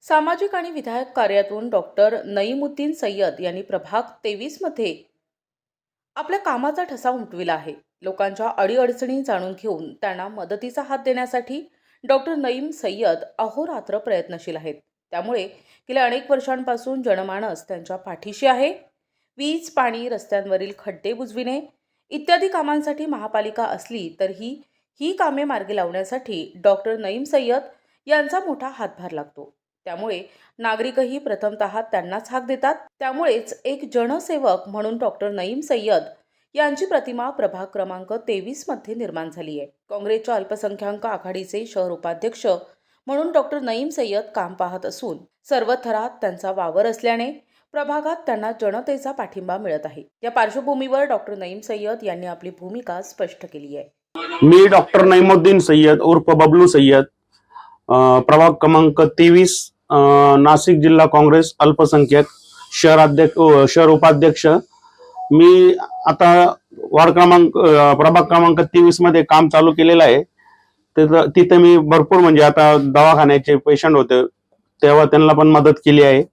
सामाजिक आणि विधायक कार्यातून डॉक्टर नईमुद्दीन सय्यद यांनी प्रभाग 23 मध्ये आपल्या कामाचा ठसा उमटविला आहे. लोकांच्या अडीअडचणी जाणून घेऊन त्यांना मदतीचा हात देण्यासाठी डॉक्टर नईम सय्यद अहोरात्र प्रयत्नशील आहेत. त्यामुळे गेल्या अनेक वर्षांपासून जनमानस त्यांच्या पाठीशी आहे. वीज, पाणी, रस्त्यांवरील खड्डे बुजविणे इत्यादी कामांसाठी महापालिका असली तरीही ही कामे मार्गी लावण्यासाठी डॉक्टर नईम सय्यद यांचा मोठा हातभार लागतो. त्यामुळे नागरिकही प्रथमतः त्यांनाच हाक देतात. त्यामुळेच एक जनसेवक म्हणून डॉक्टर नईम सय्यद यांची प्रतिमा प्रभाग क्रमांक 23 मध्ये निर्माण झाली आहे. काँग्रेसच्या अल्पसंख्याक आघाडीचे शहर उपाध्यक्ष म्हणून डॉक्टर नईम सय्यद काम पाहत असून सर्व थरात त्यांचा वावर असल्याने प्रभागात त्यांना जनतेचा पाठिंबा मिळत आहे. या पार्श्वभूमीवर डॉक्टर नईम सय्यद यांनी आपली भूमिका स्पष्ट केली आहे. मी डॉक्टर नईमुद्दीन सय्यद उर्फ बबलू सय्यद, प्रभाग क्रमांक 23, नाशिक जिल्हा काँग्रेस अल्पसंख्याक शहर उपाध्यक्ष. मी आता प्रभाग क्रमांक 23 मध्ये काम चालू केलेलं आहे. तिथे मी भरपूर म्हणजे आता दवाखान्याचे पेशंट होते तेव्हा त्यांना पण मदत केली आहे.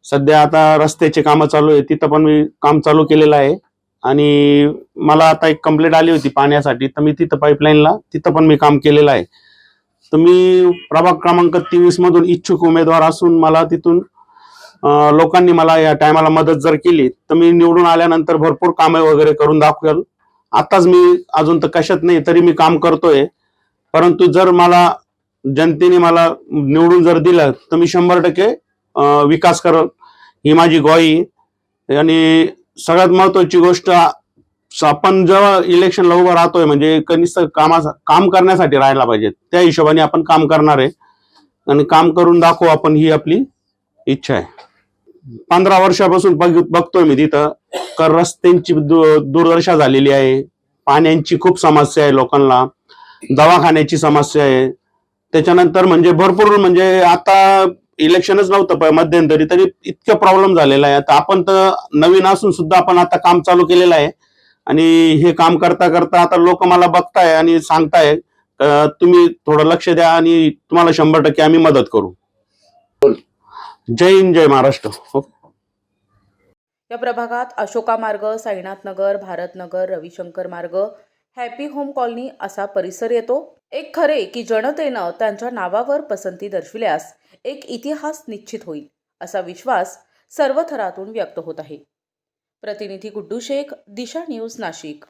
सध्या आता रस्त्याचे कामं चालू आहे, तिथं पण मी काम चालू केलेलं आहे. आणि मला आता एक कंप्लेंट आली होती पाण्यासाठी, तर मी तिथं पाईपलाईनला तिथं पण मी काम केलेलं आहे. तर मी प्रभाग क्रमांक 23 मधून इच्छुक उमेदवार असून मला तिथून लोकांनी मला या टायमाला मदत जर केली तर मी निवडून आल्यानंतर भरपूर कामे वगैरे करून दाखवेल. आताच मी अजून तर कशात नाही तरी मी काम करतोय, परंतु जर मला जनतेने मला निवडून जर दिलं तर मी 100% विकास करेल, ही माझी ग्वाही. आणि सगळ्यात महत्वाची गोष्ट, आपण जेव्हा इलेक्शनला उभं राहतोय म्हणजे कनिष्ठ काम करण्यासाठी राहायला पाहिजे, त्या हिशोबाने आपण काम करणार आहे आणि काम करून दाखवू आपण, ही आपली इच्छा आहे. 15 वर्षापासून बघतोय मी तिथं रस्त्यांची दुर्दशा झालेली आहे, पाण्याची खूप समस्या आहे लोकांना, दवाखान्याची समस्या आहे. त्याच्यानंतर म्हणजे भरपूर, म्हणजे आता इलेक्शनच नव्हतं मध्यंतरी तरी इतकं प्रॉब्लेम झालेला आहे. आता आपण तर नवीन असून सुद्धा आपण आता काम चालू केलेलं आहे आणि हे काम करता करता आता लोक मला बघताय आणि सांगताय तुम्ही थोडं लक्ष द्या आणि तुम्हाला 100% आम्ही मदत करू. जय हिंद, जय महाराष्ट्र. या प्रभागात अशोका मार्ग, साईनाथ नगर, भारत नगर, रविशंकर मार्ग, हॅपी होम कॉलनी असा परिसर येतो. एक खरे की जनतेनं त्यांच्या नावावर पसंती दर्शविल्यास एक इतिहास निश्चित होईल असा विश्वास सर्व थरातून व्यक्त होत आहे. प्रतिनिधी गुड्डू शेख, दिशा न्यूज, नाशिक.